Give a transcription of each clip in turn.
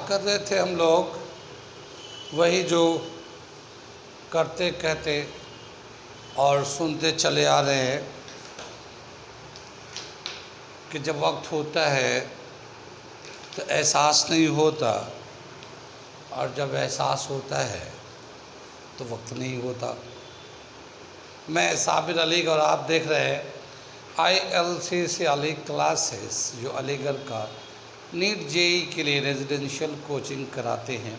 बात कर रहे थे हम लोग वही जो करते कहते और सुनते चले आ रहे हैं कि जब वक्त होता है तो एहसास नहीं होता, और जब एहसास होता है तो वक्त नहीं होता। मैं साबिर अली और आप देख रहे हैं ILCC अली क्लासेस, जो अलीगढ़ का नीट जेई के लिए रेजिडेंशियल कोचिंग कराते हैं,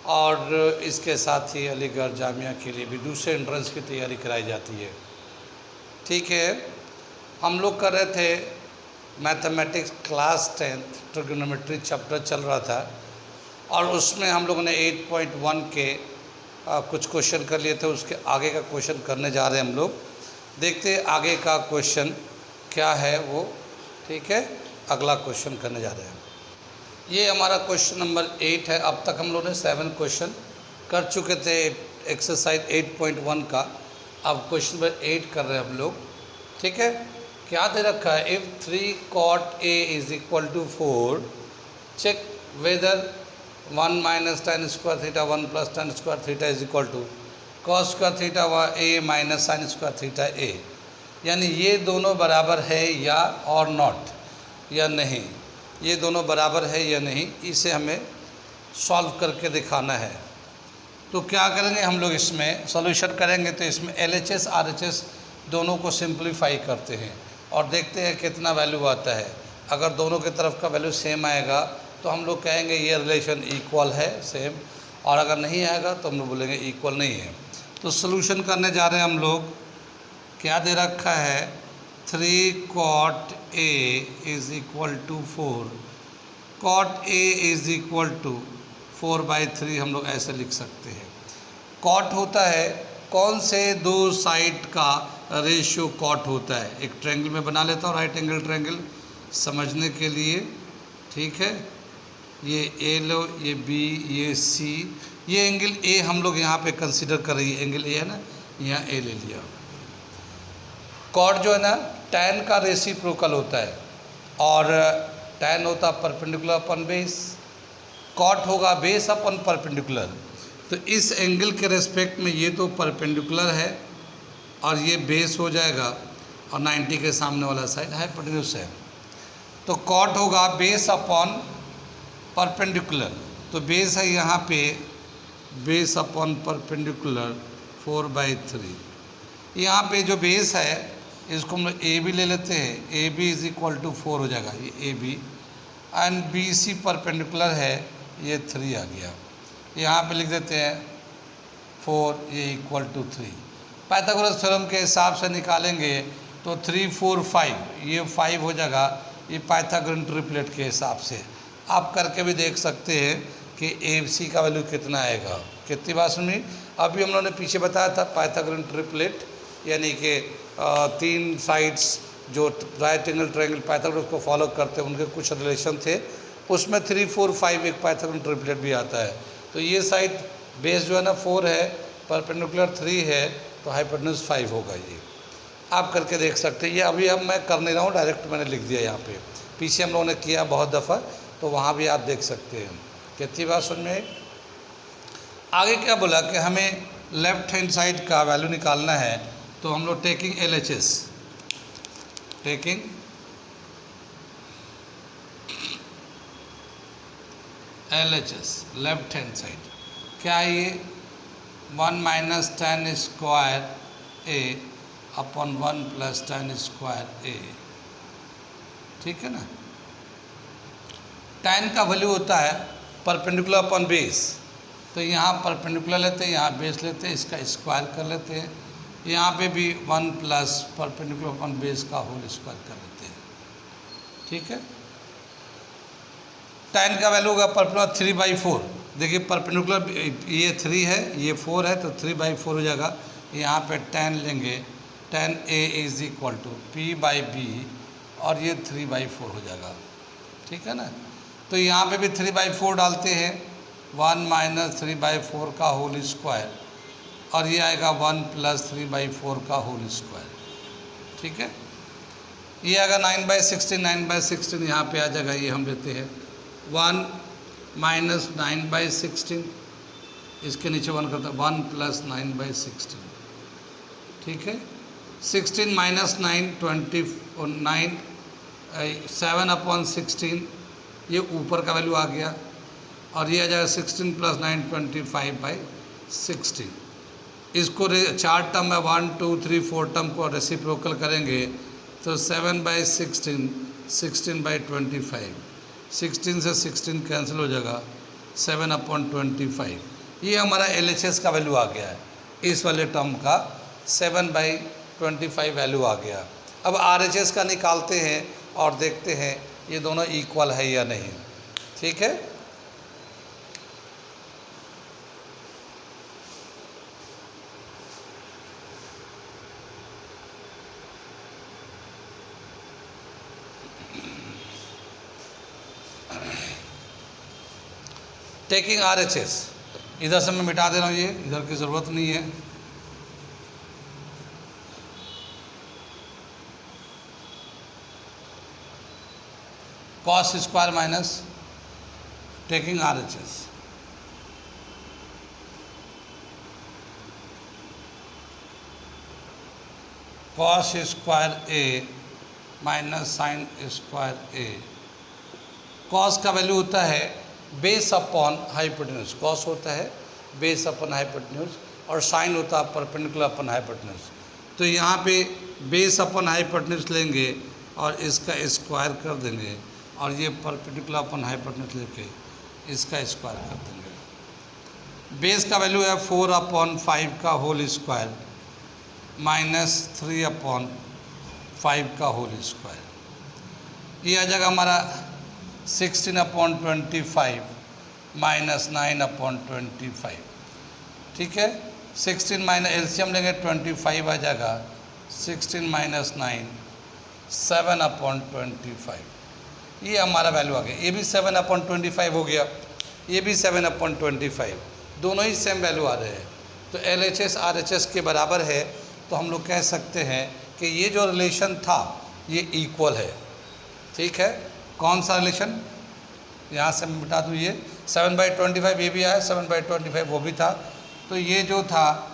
और इसके साथ ही अलीगढ़ जामिया के लिए भी दूसरे एंट्रेंस की तैयारी कराई जाती है। ठीक है, हम लोग कर रहे थे mathematics class 10th, trigonometry chapter चल रहा था, और उसमें हम लोगों ने 8.1 के कुछ क्वेश्चन कर लिए थे। उसके आगे का क्वेश्चन करने जा रहे हैं हम लोग। देखते हैं आगे का क्वेश्चन क्या है वो। ठीक है, अगला क्वेश्चन करने जा रहे हैं। ये हमारा क्वेश्चन नंबर 8 है। अब तक हम लोगों ने 7 क्वेश्चन कर चुके थे एक्सरसाइज 8.1 का। अब क्वेश्चन नंबर 8 कर रहे हैं हम लोग। ठीक है, क्या दे रखा है? If 3 cot A is equal to 4, check whether 1 minus tan square theta 1 plus tan square theta is equal to cos square theta A minus sine square theta A। यानी ये दोनों बराबर है या और नॉट, या नहीं, ये दोनों बराबर है या नहीं, इसे हमें सॉल्व करके दिखाना है। तो क्या करेंगे हम लोग? इसमें सॉल्यूशन करेंगे तो इसमें LHS RHS दोनों को सिंप्लीफाई करते हैं और देखते हैं कितना वैल्यू आता है। अगर दोनों की तरफ का वैल्यू सेम आएगा तो हम लोग कहेंगे ये रिलेशन इक्वल है, सेम, और अगर नहीं आएगा तो हम लोग बोलेंगे इक्वल नहीं है। तो सॉल्यूशन करने जा रहे हैं हम लोग। क्या दे रखा है? 3 cot A is equal to 4, cot A is equal to 4/3 हम लोग ऐसे लिख सकते हैं। cot होता है कौन से दो साइड का रेशियो cot होता है। एक ट्रायंगल में बना लेता हूँ, राइट एंगल ट्रायंगल, समझने के लिए। ठीक है, ये A लो, ये B, ये C, ये एंगल A हम लोग यहाँ पे कंसीडर कर रही है। एंगल A है ना, यहाँ A ले लिया। cot जो है ना, tan का रेसिप्रोकल होता है, और tan होता परपेंडिकुलर अपन बेस, cot होगा बेस अपन परपेंडिकुलर। तो इस एंगल के रेस्पेक्ट में ये तो परपेंडिकुलर है और ये बेस हो जाएगा, और 90 के सामने वाला साइड हाइपोटेन्यूज है। तो cot होगा बेस अपॉन परपेंडिकुलर। तो बेस है यहाँ पे, बेस अपॉन परपेंडिकुलर 4/3। यहाँ पे जो बेस है इसको हम लोग AB ले लेते हैं। AB इज इक्वल टू 4 हो जाएगा, ये AB, एंड BC परपेंडिकुलर है, ये 3 आ गया। यहाँ पे लिख देते हैं 4, ये इक्वल टू 3। पाइथागोरस थ्योरम के हिसाब से निकालेंगे तो 3, 4, 5, ये 5 हो जाएगा, ये पाइथागोरन ट्रिपलेट के हिसाब से। आप करके भी देख सकते हैं कि AC का वैल्यू कितना आएगा। कितनी बात सुनी? अभी हम लोगों ने पीछे बताया था पाइथागोरन ट्रिपलेट, यानी कि 3 साइड्स जो राइट एंगल ट्रायंगल पाइथागोरस को फॉलो करते हैं, उनके कुछ रिलेशन थे, उसमें 3, 4, 5 एक पाइथागोरन ट्रिपलेट भी आता है। तो ये साइड बेस जो है ना 4 है, परपेंडिकुलर 3 है, तो हाइपोटेन्यूज 5 होगा। ये आप करके देख सकते हैं। ये अभी अब मैं कर नहीं रहा हूँ, डायरेक्ट मैंने लिख दिया यहाँ पे। पीछे हम लोगों ने किया बहुत दफ़ा, तो वहाँ भी आप देख सकते हैं। कितनी बात समझ में? आगे क्या बोला कि हमें लेफ्ट हैंड साइड का वैल्यू निकालना है, तो हम लोग taking LHS, taking LHS left hand side, क्या है ये? 1 minus tan square A upon 1 plus tan square A। ठीक है ना? tan का वैल्यू होता है परपेंडिकुलर अपॉन बेस, तो यहाँ परपेंडिकुलर लेते हैं, यहाँ बेस लेते हैं, इसका स्क्वायर कर लेते हैं। यहाँ पे भी 1 प्लस परपेंडिकुलर अपॉन बेस का होल स्क्वायर कर लेते हैं। ठीक है, tan का वैल्यू होगा परपेंडिकुलर 3/4। देखिए परपेंडिकुलर ये 3 है, ये 4 है, तो 3/4 हो जाएगा। यहाँ पे tan लेंगे, tan A is equal to P/B, और ये 3/4 हो जाएगा। ठीक है ना? तो यहाँ पे भी 3/4 डालते हैं, 1 माइनस 3/4 का होल स्क्वायर, और ये आएगा 1 प्लस 3/4 का होल स्क्वायर। ठीक है, ये आएगा 9/16, 9/16 यहाँ पे आ जाएगा, ये हम लेते हैं 1 माइनस 9/16, इसके नीचे 1 करता है 1 + 9/16, ठीक है। 16 माइनस 9 29, 7/16, ये ऊपर का वैल्यू आ गया, और ये आ जाएगा 16 + 9 25/16। इसको 4 टर्म में 1 2 3 4 टर्म को रेसिप्रोकल करेंगे तो 7/16 16/25, 16 से 16 कैंसिल हो जाएगा, 7/25। ये हमारा LHS का वैल्यू आ गया है, इस वाले टर्म का 7/25 वैल्यू आ गया। अब RHS का निकालते हैं और देखते हैं ये दोनों इक्वल है या नहीं, ठीक है। टेकिंग RHS, इधर से मैं मिटा दे रहा हूँ, ये इधर की ज़रूरत नहीं है। cos square minus taking RHS, cos square A minus sine square A। cos का वैल्यू होता है बेस अपॉन हाइपोटेन्यूज, cos होता है बेस अपॉन हाइपोटेन्यूज, और साइन होता है परपेंडिकुलर अपॉन हाइपोटेन्यूज। तो यहाँ पे बेस अपॉन हाइपोटेन्यूज लेंगे और इसका स्क्वायर कर देंगे, और ये परपेंडिकुलर अपॉन हाइपोटेन्यूज लेके इसका स्क्वायर कर देंगे। बेस का वैल्यू है 4/5 का होल स्क्वायर माइनस 3/5 का होल स्क्वायर। ये आ जाएगा हमारा 16/25 माइनस 9/25, ठीक है। 16 माइनस एलसीएम लेंगे 25 आ जाएगा, 16 माइनस 9 7/25, ये हमारा वैल्यू आ गया। ये भी 7/25 हो गया, ये भी 7/25, दोनों ही सेम वैल्यू आ रहे हैं। तो LHS RHS के बराबर है, तो हम लोग कह सकते हैं कि ये जो रिलेशन था ये इक्वल है, ठीक है। कौन सा रिलेशन, यहाँ से मैं बता दूँ, ये 7/25 ये भी आया, 7/25 वो भी था। तो ये जो था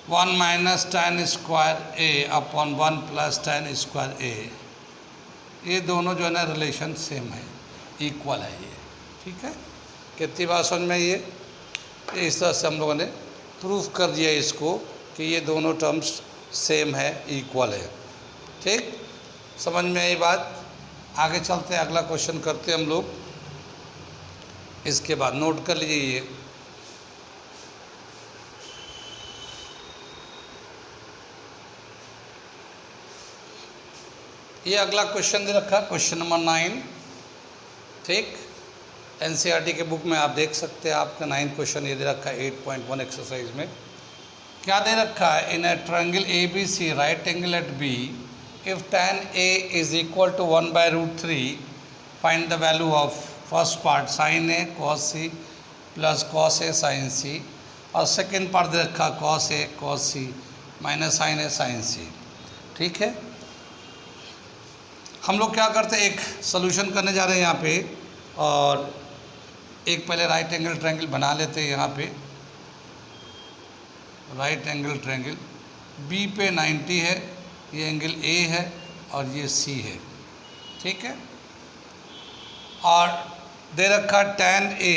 one minus tan square A upon 1 + tan square A, ये दोनों जो है ना रिलेशन सेम है, इक्वल है ये, ठीक है। कितनी बात समझ में, ये इस तरह से हम लोगों ने प्रूफ कर दिया इसको कि ये दोनों टर्म्स सेम है, इक्वल है, ठीक। समझ में आई बात। आगे चलते हैं, अगला क्वेश्चन करते हैं हम लोग। इसके बाद नोट कर लीजिए, ये अगला क्वेश्चन दे रखा, क्वेश्चन नंबर 9, ठीक। NCERT के बुक में आप देख सकते हैं, आपका 9th क्वेश्चन ये दे रखा है 8.1 एक्सरसाइज में। क्या दे रखा है, in a triangle ABC right angle at B, if tan A is equal to 1/√3, find the value of first part sin A cos C plus cos A sin C, और second part दे रखा cos A cos C minus sin A sin C, ठीक है। हम लोग क्या करते हैं, एक सोल्यूशन करने जा रहे हैं यहाँ पे, और एक पहले राइट एंगल ट्रायंगल बना लेते हैं। यहाँ पे राइट एंगल ट्रायंगल B पे 90 है, ये एंगल A है और ये C है, ठीक है। और दे रखा tan A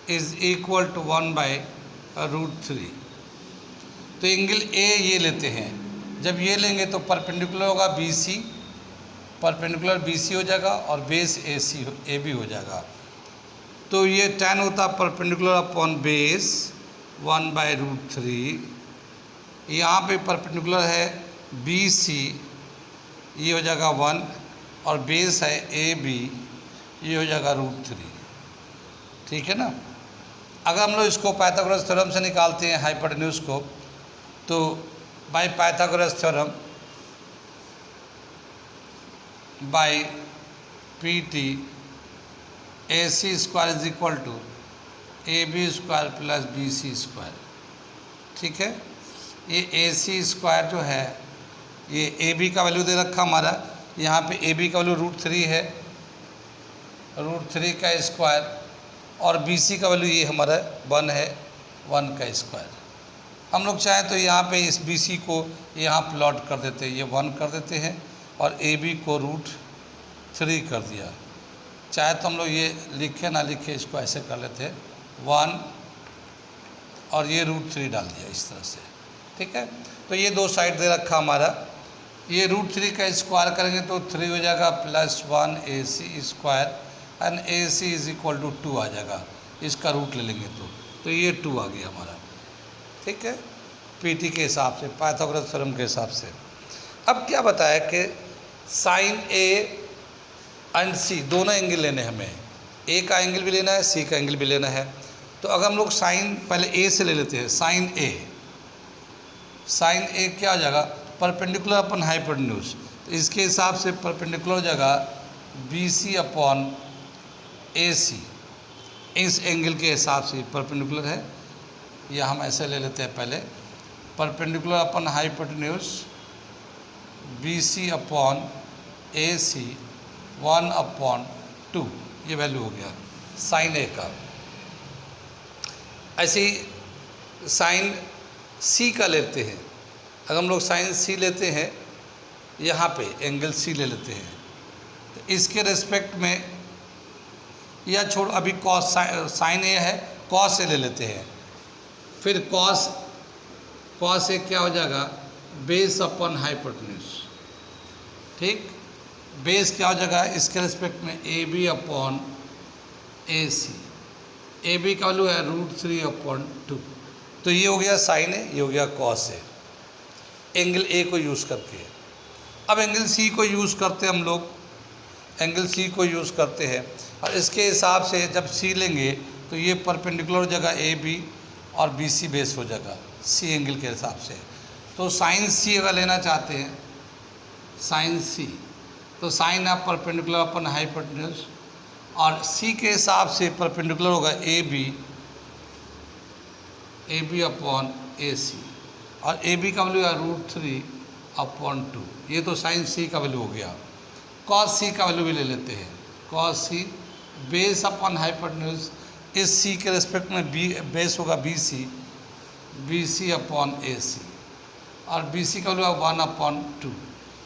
is equal to 1/√3। तो एंगल A ये लेते हैं, जब ये लेंगे तो परपेंडिकुलर होगा BC, परपेंडिकुलर BC हो जाएगा, और बेस AB हो जाएगा। तो ये tan होता परपेंडिकुलर अपॉन बेस 1/√3, यहाँ पे परपेंडिकुलर है BC, ये हो जाएगा 1, और बेस है AB, ये हो जाएगा √3, ठीक है ना। अगर हम लोग इसको पाइथागोरस थ्योरम से निकालते हैं हाइपोटेन्यूज को, तो by Pythagoras theorem by PT AC square is equal to AB square plus BC square, ठीक है। ये AC स्क्वायर जो है ये ए बी का वैल्यू दे रखा हमारा, यहाँ पे ए बी का वैल्यू √3 है, √3 का स्क्वायर, और बी सी का वैल्यू ये हमारा 1 है, 1 का स्क्वायर। हम लोग चाहें तो यहाँ पे इस बी सी को यहाँ प्लॉट कर देते हैं, ये 1 कर देते हैं, और ए बी को √3 कर दिया। चाहे तो हम लोग ये लिखे ना लिखे इसको ऐसे कर लेते हैं 1 और ये √3 डाल दिया इस तरह से, ठीक है। तो ये दो साइड दे रखा हमारा, ये √3 का स्क्वायर करेंगे तो 3 हो जाएगा +1 AC square and AC is equal to 2 आ जाएगा, इसका रूट ले लेंगे तो ये 2 आ गया हमारा, ठीक है, पीटी के हिसाब से, पाइथागोरस थ्योरम के हिसाब से। अब क्या बताया कि साइन ए एंड सी दोनों एंगल लेने हमें, ए का एंगल भी लेना है, सी का एंगल भी लेना है। तो अगर हम लोग साइन पहले ए से ले लेते हैं, साइन ए क्या हो जाएगा, परपेंडिकुलर अपन हाइपोटेन्यूज, तो इसके हिसाब से परपेंडिकुलर हो जाएगा BC अपॉन AC, इस एंगल के हिसाब से परपेंडिकुलर है, या हम ऐसे ले लेते हैं पहले, perpendicular upon hypotenuse BC upon AC 1/2, ये वैल्यू हो गया साइन ए का। ऐसे ही साइन सी का लेते हैं, अगर हम लोग साइन सी लेते हैं, यहाँ पे एंगल सी ले लेते हैं, तो इसके रिस्पेक्ट में, या छोड़ अभी कॉस, साइन ए है, कॉस ए ले लेते हैं, फिर कॉस ए क्या हो जाएगा, बेस अपॉन हाइपोटेन्यूज, ठीक, बेस क्या हो जाएगा इसके रिस्पेक्ट में AB अपॉन AC, AB का वैल्यू है √3/2, तो ये हो गया साइन ए, ये हो गया कॉस ए, एंगल ए को यूज़ करके। अब एंगल सी को यूज़ करते हम लोग, एंगल सी को यूज़ करते हैं, और इसके हिसाब से जब सी लेंगे तो ये परपेंडिकुलर हो जाएगा AB और BC बेस हो जाएगा सी एंगल के हिसाब से। तो साइन सी अगर लेना चाहते हैं, साइन सी, तो साइन आप परपेंडिकुलर अपन हाइपोटेन्यूज, और सी के हिसाब से परपेंडिकुलर होगा AB अपॉन AC, और AB का वैल्यू है √3/2, ये तो साइन सी का वैल्यू हो गया। कॉस सी का वैल्यू भी ले लेते हैं, कॉस सी बेस अपॉन हाइपोटेन्यूज, इस सी के रिस्पेक्ट में बेस होगा BC अपॉन AC, और BC का वैल्यू है 1/2,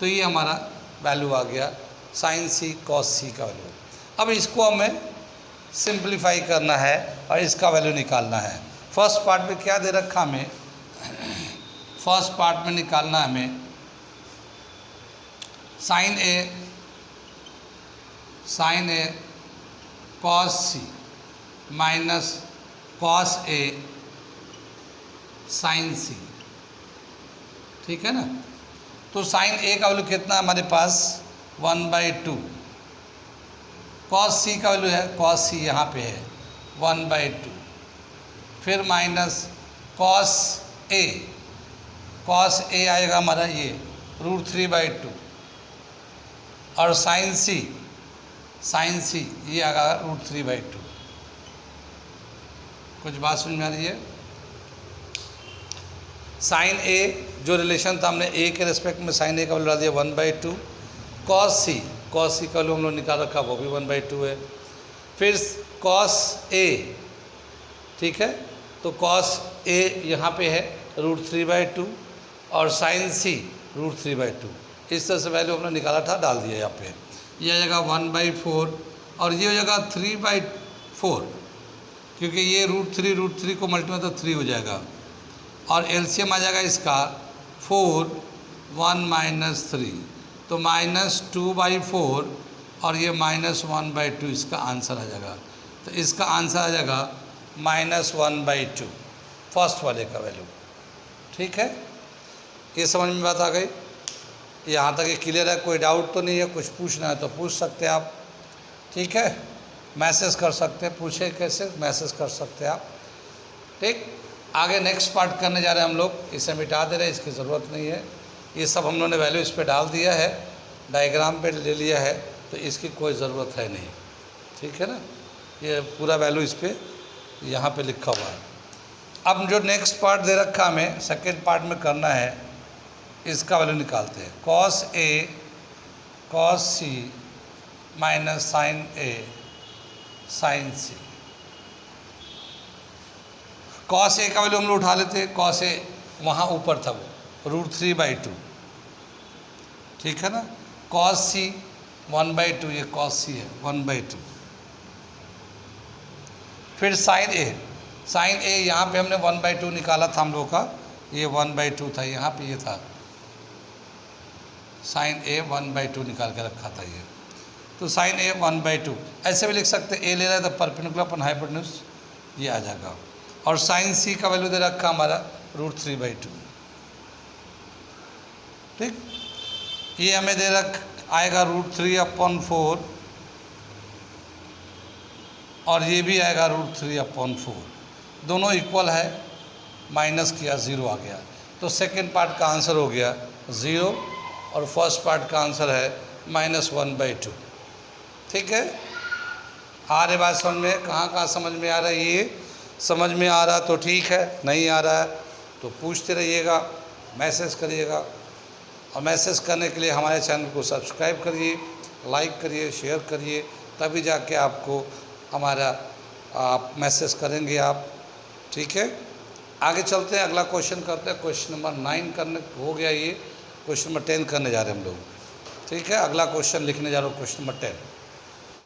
तो ये हमारा वैल्यू आ गया साइन सी कॉस सी का वैल्यू। अब इसको हमें सिंप्लीफाई करना है और इसका वैल्यू निकालना है। फर्स्ट पार्ट में क्या दे रखा हमें, फर्स्ट पार्ट में निकालना है हमें sign A cos C minus cos A sign सी, ठीक है ना। तो साइन ए का वैल्यू कितना है हमारे पास 1/2, कॉस सी का वैल्यू है, कॉस सी यहाँ पे है 1/2, फिर माइनस कॉस ए आएगा हमारा ये √3/2, और साइन सी ये आएगा √3/2। कुछ बात समझ में आ रही है। साइन ए जो रिलेशन था हमने ए के रिस्पेक्ट में साइन ए का वैल्यू डाल दिया 1/2, कॉस सी का वैल्यू हम लोग निकाल रखा, वो भी 1/2 है, फिर कॉस ए, ठीक है, तो कॉस ए यहाँ पे है √3/2, और साइन सी √3/2, इस तरह से वैल्यू हमने निकाला था, डाल दिया यहाँ पे, ये आ जाएगा 1/4, और ये हो जाएगा 3/4, क्योंकि ये √3 को मल्टीप्लाई तो 3 हो जाएगा, और एलसीएम आ जाएगा इसका 4, 1 - 3, तो -2/4, और ये -1/2 इसका आंसर आ जाएगा। तो इसका आंसर आ जाएगा -1/2 फर्स्ट वाले का वैल्यू, ठीक है। ये समझ में बात आ गई, यहाँ तक ये क्लियर है, कोई डाउट तो नहीं है, कुछ पूछना है तो पूछ सकते हैं आप, ठीक है, मैसेज कर सकते हैं, पूछे कैसे मैसेज कर सकते हैं आप, ठीक। आगे नेक्स्ट पार्ट करने जा रहे हैं हम लोग, इसे मिटा दे रहे हैं, इसकी ज़रूरत नहीं है, ये सब हम लोगों ने वैल्यू इस पर डाल दिया है, डायग्राम पे ले लिया है, तो इसकी कोई ज़रूरत है नहीं, ठीक है ना, ये पूरा वैल्यू इस पर यहाँ पे लिखा हुआ है। अब जो नेक्स्ट पार्ट दे रखा हमें सेकेंड पार्ट में करना है, इसका वैल्यू निकालते हैं। Cos A cos C minus sign A sign C. Cos A का वैल्यू हम लोग उठा लेते हैं। कॉस ए वहाँ ऊपर था वो √3/2, ठीक है ना। कॉस सी 1/2, ये कॉस सी है 1/2। फिर साइन ए यहाँ पे हमने 1/2 निकाला था हम लोग का, ये 1/2 था, यहाँ पे ये था साइन ए 1/2 निकाल के रखा था ये, तो साइन ए 1/2 ऐसे भी लिख सकते। ए ले रहा है तो परपेंडिकुलर अपन हाइपोटेन्यूज ये आ जाएगा। और साइन सी का वैल्यू दे रखा हमारा √3/2, ठीक। ये हमें दे रख आएगा √3/4 और ये भी आएगा √3/4, दोनों इक्वल है, माइनस किया 0 आ गया। तो सेकेंड पार्ट का आंसर हो गया 0 और फर्स्ट पार्ट का आंसर है -1/2, ठीक है। आ रही बात समझ में, कहाँ समझ में आ रहा है? ये समझ में आ रहा तो ठीक है, नहीं आ रहा है तो पूछते रहिएगा, मैसेज करिएगा। और मैसेज करने के लिए हमारे चैनल को सब्सक्राइब करिए, लाइक करिए, शेयर करिए, तभी जाके आपको हमारा आप मैसेज करेंगे आप, ठीक है। आगे चलते हैं, अगला क्वेश्चन करते हैं। क्वेश्चन नंबर 9 करने हो गया, ये क्वेश्चन नंबर 10 करने जा रहे हैं हम लोग, ठीक है। अगला क्वेश्चन लिखने जा रहे हो, क्वेश्चन नंबर 10।